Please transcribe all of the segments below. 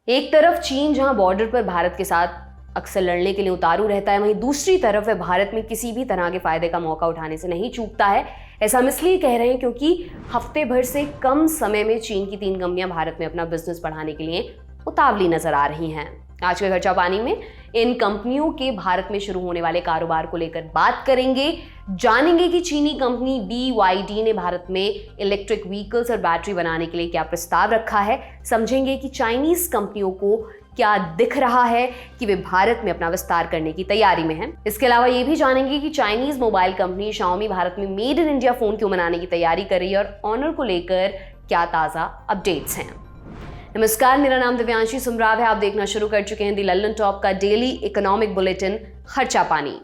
एक तरफ चीन जहां बॉर्डर पर भारत के साथ अक्सर लड़ने के लिए उतारू रहता है, वहीं दूसरी तरफ वह भारत में किसी भी तरह के फायदे का मौका उठाने से नहीं चूकता है। ऐसा हम इसलिए कह रहे हैं क्योंकि हफ्ते भर से कम समय में चीन की 3 कंपनियां भारत में अपना बिजनेस बढ़ाने के लिए उतावली नजर आ रही हैं। आज के खर्चा पानी में इन कंपनियों के भारत में शुरू होने वाले कारोबार को लेकर बात करेंगे, जानेंगे कि चीनी कंपनी BYD ने भारत में इलेक्ट्रिक व्हीकल्स और बैटरी बनाने के लिए क्या प्रस्ताव रखा है, समझेंगे कि चाइनीज कंपनियों को क्या दिख रहा है कि वे भारत में अपना विस्तार करने की तैयारी में हैं। इसके अलावा ये भी जानेंगे कि Chinese mobile company Xiaomi Bharat में मेड इन इंडिया फोन क्यों बनाने की तैयारी कर रही है और ऑनर को लेकर क्या ताजा अपडेट्स हैं। नमस्कार, मेरा नाम दिव्यांशी सुमराव है। आप देखना शुरू कर चुके हैं दी लंदन टॉप का डेली इकोनॉमिक बुलेटिन खर्चा पानी।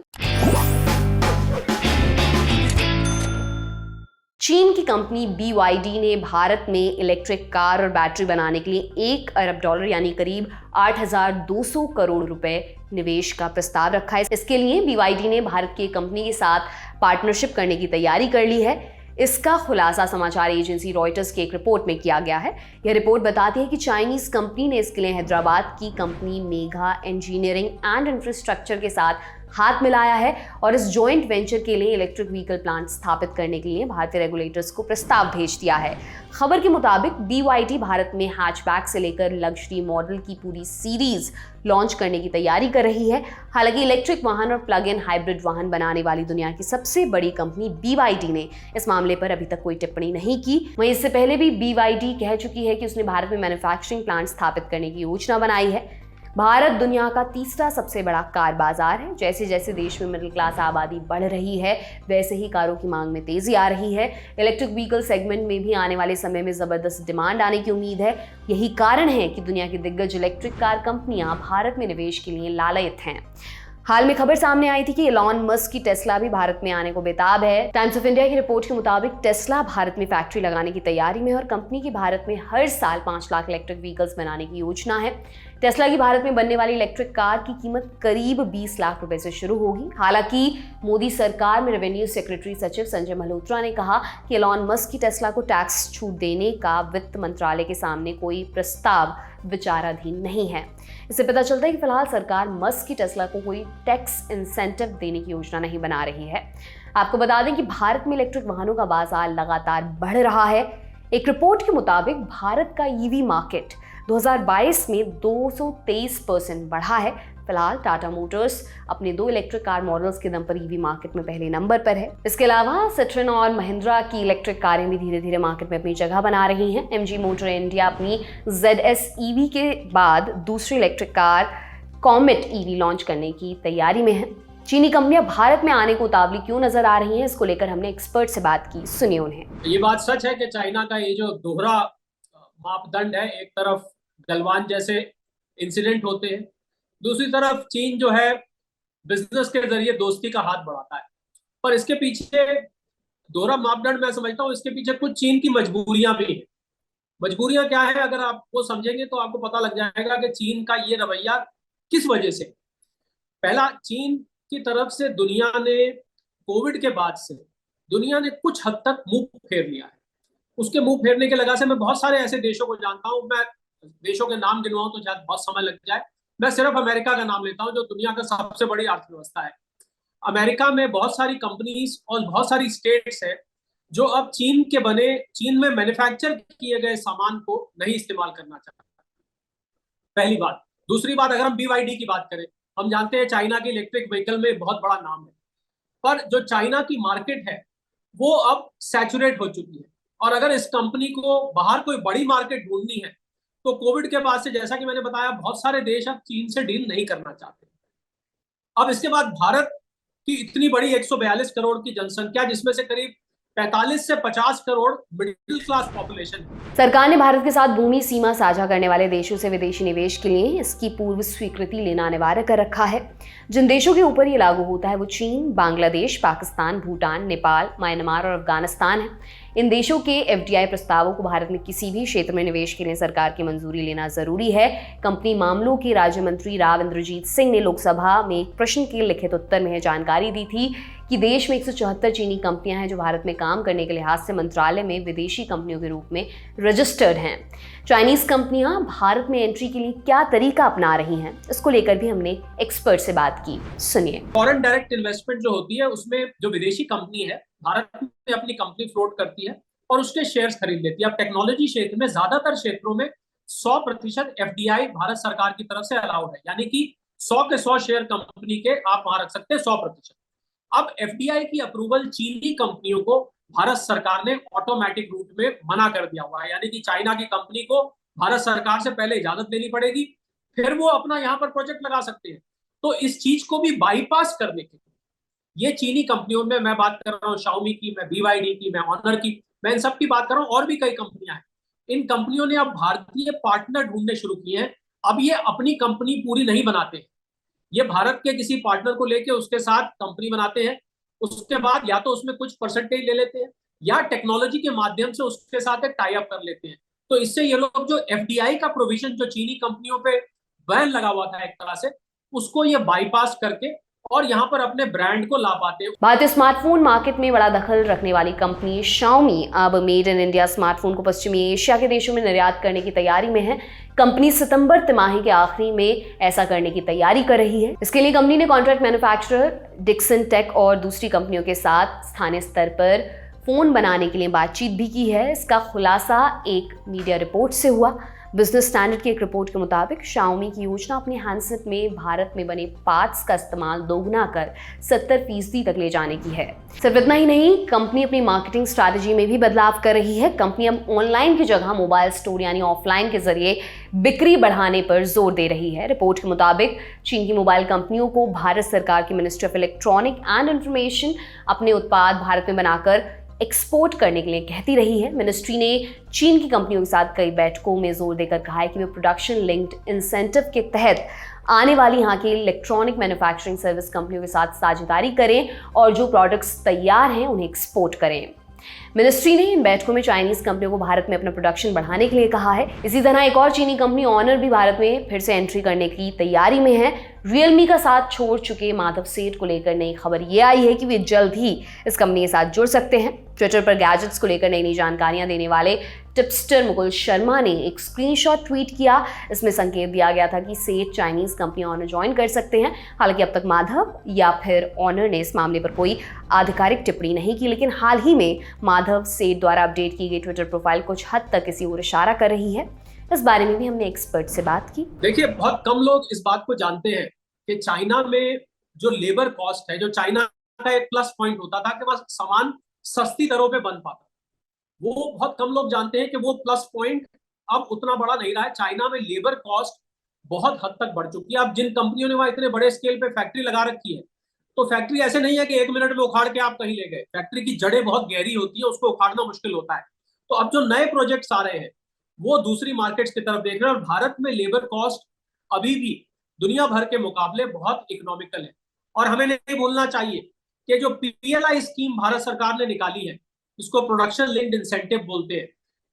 चीन की कंपनी BYD ने भारत में इलेक्ट्रिक कार और बैटरी बनाने के लिए $1 अरब यानी करीब 8,200 करोड़ रुपए निवेश का प्रस्ताव रखा है। इसके लिए BYD ने भारत की कंपनी के साथ पार्टनरशिप करने की तैयारी कर ली है। इसका खुलासा समाचार एजेंसी रॉयटर्स की एक रिपोर्ट में किया गया है। यह रिपोर्ट बताती है कि चाइनीज कंपनी ने इसके लिए हैदराबाद की company Megha engineering and infrastructure के साथ हाथ मिलाया है और इस जॉइंट वेंचर के लिए इलेक्ट्रिक व्हीकल प्लांट स्थापित करने के लिए भारतीय रेगुलेटर्स को प्रस्ताव भेज दिया है। खबर के मुताबिक BYD भारत में हैचबैक से लेकर लग्जरी मॉडल की पूरी सीरीज लॉन्च करने की तैयारी कर रही है। हालांकि इलेक्ट्रिक वाहन और प्लग इन हाइब्रिड वाहन बनाने वाली दुनिया की सबसे बड़ी कंपनी BYD ने इस मामले पर अभी तक कोई टिप्पणी नहीं की। वहीं इससे पहले भी BYD कह चुकी है कि उसने भारत में मैन्युफैक्चरिंग प्लांट स्थापित करने की योजना बनाई है। भारत दुनिया का तीसरा सबसे बड़ा कार बाजार है। जैसे जैसे देश में मिडिल क्लास आबादी बढ़ रही है, वैसे ही कारों की मांग में तेजी आ रही है। इलेक्ट्रिक व्हीकल सेगमेंट में भी आने वाले समय में जबरदस्त डिमांड आने की उम्मीद है। यही कारण है कि दुनिया की दिग्गज इलेक्ट्रिक कार कंपनियां भारत में निवेश के लिए लालयित हैं। हाल में खबर सामने आई थी कि एलॉन मस्क की टेस्ला भी भारत में आने को बेताब है। टाइम्स ऑफ इंडिया की रिपोर्ट के मुताबिक टेस्ला भारत में फैक्ट्री लगाने की तैयारी में है और कंपनी की भारत में हर साल 5 लाख इलेक्ट्रिक व्हीकल्स बनाने की योजना है। टेस्ला की भारत में बनने वाली इलेक्ट्रिक कार की कीमत करीब 20 लाख रुपए से शुरू होगी। हालांकि मोदी सरकार में रेवेन्यू सेक्रेटरी सचिव संजय मल्होत्रा ने कहा कि एलॉन मस्क की टेस्ला को टैक्स छूट देने का वित्त मंत्रालय के सामने कोई प्रस्ताव विचाराधीन नहीं है। इससे पता चलता है कि फिलहाल सरकार मस्क की टेस्ला को कोई टैक्स इंसेंटिव देने की योजना नहीं बना रही है। आपको बता दें कि भारत में इलेक्ट्रिक वाहनों का बाजार लगातार बढ़ रहा है। एक रिपोर्ट के मुताबिक भारत का ईवी मार्केट 2022 में 223% बढ़ा है। फिलहाल टाटा मोटर्स अपने 2 इलेक्ट्रिक कार मॉडल्स के दम पर ईवी मार्केट में पहले नंबर पर है। इसके अलावा सिट्रोन और महिंद्रा की इलेक्ट्रिक कारें भी धीरे धीरे मार्केट में अपनी जगह बना रही हैं। MG मोटर इंडिया अपनी ZS EV के बाद दूसरी electric car comet EV launch करने की तैयारी में है। चीनी कंपनियां भारत में आने को उतावली क्यों नजर आ रही हैं, इसको लेकर हमने एक्सपर्ट से बात की, सुनिए उन्हें। ये बात सच है कि चाइना का ये जो दोहरा मापदंड है, एक तरफ गलवान जैसे इंसिडेंट होते हैं, दूसरी तरफ चीन जो है बिजनेस के जरिए दोस्ती का हाथ बढ़ाता है। पर इसके पीछे दोहरा मापदंड मैं समझता हूँ, इसके पीछे कुछ चीन की मजबूरियां भी हैं। मजबूरियां क्या है, अगर आप वो समझेंगे तो आपको पता लग जाएगा कि चीन का ये रवैया किस वजह से। पहला, चीन की तरफ से दुनिया ने कोविड के बाद से दुनिया ने कुछ हद तक मुंह फेर लिया है। उसके मुंह फेरने के लगा से मैं बहुत सारे ऐसे देशों को जानता हूं। मैं देशों के नाम गिनवाऊं तो शायद बहुत समय लग जाए। मैं सिर्फ अमेरिका का नाम लेता हूं, जो दुनिया का सबसे बड़ी अर्थव्यवस्था है। अमेरिका में बहुत सारी कंपनीज और बहुत सारी स्टेट्स हैं जो अब चीन में मैन्युफैक्चर किए गए सामान को नहीं इस्तेमाल करना चाहते। पहली बात। दूसरी बात, अगर हम BYD की बात करें, हम जानते हैं चाइना की इलेक्ट्रिक व्हीकल में बहुत बड़ा नाम है, पर जो चाइना की मार्केट है वो अब सैचुरेट हो चुकी है। और अगर इस कंपनी को बाहर कोई बड़ी मार्केट ढूंढनी है तो कोविड के बाद से, जैसा कि मैंने बताया, बहुत सारे देश अब चीन से डील नहीं करना चाहते। अब इसके बाद भारत की इतनी बड़ी 142 करोड़ की जनसंख्या, जिसमें से करीब 45 से 50 करोड़ मिडिल क्लास पॉपुलेशन। सरकार ने भारत के साथ भूमि सीमा साझा करने वाले देशों से विदेशी निवेश के लिए इसकी पूर्व स्वीकृति लेना अनिवार्य कर रखा है। जिन देशों के ऊपर ये लागू होता है वो चीन, बांग्लादेश, पाकिस्तान, भूटान, नेपाल, म्यांमार और अफगानिस्तान है। इन देशों के FDI प्रस्तावों को भारत में किसी भी क्षेत्र में निवेश के लिए सरकार की मंजूरी लेना जरूरी है। कंपनी मामलों के राज्य मंत्री राव इंद्रजीत सिंह ने लोकसभा में एक प्रश्न के लिखित उत्तर में जानकारी दी थी कि देश में 174 चीनी कंपनियां हैं जो भारत में काम करने के लिहाज से मंत्रालय में विदेशी कंपनियों के रूप में रजिस्टर्ड हैं। चाइनीज कंपनियां भारत में एंट्री के लिए क्या तरीका अपना रही हैं, इसको लेकर भी हमने एक्सपर्ट से बात की। सुनिए। फॉरेन डायरेक्ट इन्वेस्टमेंट जो होती है उसमें जो विदेशी कंपनी है भारत में अपनी कंपनी फ्लोट करती है और उसके शेयर्स खरीद लेती है। अब टेक्नोलॉजी क्षेत्र में ज्यादातर क्षेत्रों में 100% एफडीआई भारत सरकार की तरफ से अलाउड है, यानी कि 100 के 100 शेयर कंपनी के आप वहां रख सकते हैं 100%। अब एफडीआई की अप्रूवल चीनी कंपनियों को भारत सरकार ने ऑटोमेटिक रूट में मना कर दिया हुआ है, यानी कि चाइना की कंपनी को भारत सरकार से पहले इजाजत लेनी पड़ेगी, फिर वो अपना यहाँ पर प्रोजेक्ट लगा सकते हैं। तो इस चीज को भी बाईपास करने के लिए ये चीनी कंपनियों में मैं बात कर रहा हूँ, शाओमी की, मैं BYD की, मैं ऑनर की, मैं इन सब की बात कर रहा हूँ, और भी कई कंपनियां हैं। इन कंपनियों ने अब भारतीय पार्टनर ढूंढने शुरू किए हैं। अब ये अपनी कंपनी पूरी नहीं बनाते, ये भारत के किसी पार्टनर को लेके उसके साथ कंपनी बनाते हैं, उसके बाद या तो उसमें कुछ परसेंटेज ले लेते हैं या टेक्नोलॉजी के माध्यम से उसके साथ एक टाई अप कर लेते हैं। तो इससे ये लोग जो एफडीआई का प्रोविजन जो चीनी कंपनियों पे बैन लगा हुआ था एक तरह से, उसको ये बाईपास करके और यहाँ पर अपने ब्रांड को ला पाते हैं। भारतीय स्मार्टफोन मार्केट में बड़ा दखल रखने वाली कंपनी शाओमी अब मेड इन इंडिया स्मार्टफोन को पश्चिमी एशिया के देशों में निर्यात करने की तैयारी में है। कंपनी सितंबर तिमाही के आखिरी में ऐसा करने की तैयारी कर रही है। इसके लिए कंपनी ने कॉन्ट्रैक्ट मैन्युफैक्चरर डिक्सन टेक और दूसरी कंपनियों के साथ स्थानीय स्तर पर फोन बनाने के लिए बातचीत भी की है। इसका खुलासा एक मीडिया रिपोर्ट से हुआ। बिजनेस स्टैंडर्ड की एक रिपोर्ट के मुताबिक शाओमी की योजना अपने हैंडसेट में भारत में बने पार्ट्स का इस्तेमाल दोगुना कर 70% तक ले जाने की है। सिर्फ इतना ही नहीं, कंपनी अपनी मार्केटिंग स्ट्रैटेजी में भी बदलाव कर रही है। कंपनी अब ऑनलाइन की जगह मोबाइल स्टोर यानी ऑफलाइन के जरिए बिक्री बढ़ाने पर जोर दे रही है। रिपोर्ट के मुताबिक चीन की मोबाइल कंपनियों को भारत सरकार की ministry of electronic and information अपने उत्पाद भारत में बनाकर एक्सपोर्ट करने के लिए कहती रही है। मिनिस्ट्री ने चीन की कंपनियों के साथ कई बैठकों में जोर देकर कहा है कि वे प्रोडक्शन लिंक्ड इंसेंटिव के तहत आने वाली यहाँ की इलेक्ट्रॉनिक मैन्युफैक्चरिंग सर्विस कंपनियों के साथ साझेदारी करें और जो प्रोडक्ट्स तैयार हैं उन्हें एक्सपोर्ट करें। मिनिस्ट्री ने इन बैठकों में चाइनीज कंपनियों को भारत में अपना प्रोडक्शन बढ़ाने के लिए कहा है। इसी तरह एक और चीनी कंपनी ऑनर भी भारत में फिर से एंट्री करने की तैयारी में है। रियलमी का साथ छोड़ चुके माधव सेठ को लेकर नई खबर ये आई है कि वे जल्द ही इस कंपनी के साथ जुड़ सकते हैं। ट्विटर पर गैजेट्स को लेकर नई नई जानकारियां देने वाले टिप्सटर मुकुल शर्मा ने एक स्क्रीनशॉट ट्वीट किया। इसमें संकेत दिया गया था कि सेठ चाइनीज कंपनी ऑनर ज्वाइन कर सकते हैं। हालांकि अब तक माधव या फिर ऑनर ने इस मामले पर कोई आधिकारिक टिप्पणी नहीं की, लेकिन हाल ही में माधव सेठ द्वारा अपडेट की गई ट्विटर प्रोफाइल कुछ हद तक इसी ओर इशारा कर रही है। इस बारे में भी हमने एक्सपर्ट से बात की। देखिए, बहुत कम लोग इस बात को जानते हैं कि चाइना में जो लेबर कॉस्ट है, जो चाइना का एक प्लस पॉइंट होता था कि वह सामान सस्ती दरों पे बन पाता, वो बहुत कम लोग जानते हैं कि वो प्लस पॉइंट अब उतना बड़ा नहीं रहा है। चाइना में लेबर कॉस्ट बहुत हद तक बढ़ चुकी है। अब जिन कंपनियों ने वहां इतने बड़े स्केल पे फैक्ट्री लगा रखी है, तो फैक्ट्री ऐसे नहीं है कि 1 मिनट में उखाड़ के आप कहीं ले गए। फैक्ट्री की जड़ें बहुत गहरी होती है, उसको उखाड़ना मुश्किल होता है। तो अब जो नए प्रोजेक्ट्स आ रहे हैं वो दूसरी मार्केट्स की तरफ देख रहे हैं, और भारत में लेबर कॉस्ट अभी भी दुनिया भर के मुकाबले बहुत इकोनॉमिकल है। और हमें नहीं भूलना चाहिए कि जो PLI स्कीम भारत सरकार ने निकाली है, इसको प्रोडक्शन लिंक्ड इंसेंटिव बोलते हैं,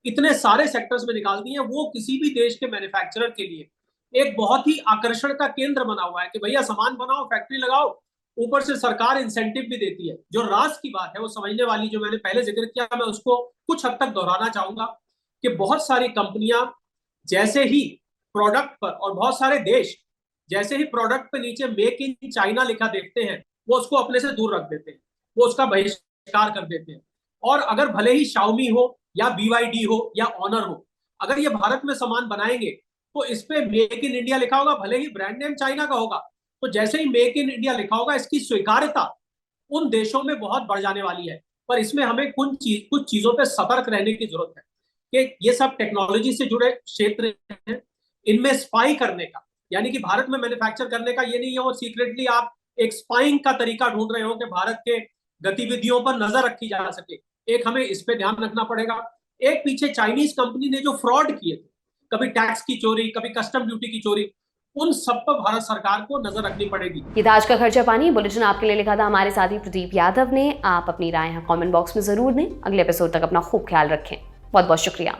इतने सारे सेक्टर्स में निकाल दी है, वो किसी भी देश के मैन्युफैक्चरर के लिए एक बहुत ही आकर्षण का केंद्र बना हुआ है कि भैया सामान बनाओ, फैक्ट्री लगाओ, ऊपर से सरकार इंसेंटिव भी देती है। जो राज की बात है वो समझने वाली, जो मैंने पहले जिक्र किया, मैं उसको कुछ हद तक दोहराना चाहूंगा कि बहुत सारी कंपनियां जैसे ही प्रोडक्ट पर, और बहुत सारे देश जैसे ही प्रोडक्ट पे नीचे मेक इन चाइना लिखा देखते हैं, वो उसको अपने से दूर रख देते हैं, वो उसका बहिष्कार कर देते हैं। और अगर भले ही शाओमी हो या BYD हो या ऑनर हो, अगर ये भारत में सामान बनाएंगे तो इस पे मेक इन इंडिया लिखा होगा, भले ही ब्रांड नेम चाइना का होगा, तो जैसे ही मेक इन इंडिया लिखा होगा, इसकी स्वीकार्यता उन देशों में बहुत बढ़ जाने वाली है। पर इसमें हमें कुछ चीजों पर सतर्क रहने की जरूरत है कि ये सब टेक्नोलॉजी से जुड़े क्षेत्र हैं, इनमें स्पाई करने का, यानी कि भारत में मैन्युफैक्चर करने का ये नहीं है वो सीक्रेटली आप एक स्पाइंग का तरीका ढूंढ रहे हो कि भारत के गतिविधियों पर नजर रखी जा सके। एक हमें इस पे ध्यान रखना पड़ेगा। एक पीछे चाइनीज कंपनी ने जो फ्रॉड किए थे, कभी टैक्स की चोरी, कभी कस्टम ड्यूटी की चोरी, उन सब पर भारत सरकार को नजर रखनी पड़ेगी। ये था आज का खर्चा पानी बुलेटिन, आपके लिए लिखा था हमारे साथी प्रदीप यादव ने। आप अपनी राय यहाँ कमेंट बॉक्स में जरूर दें। अगले एपिसोड तक अपना खूब ख्याल रखें। बहुत बहुत शुक्रिया।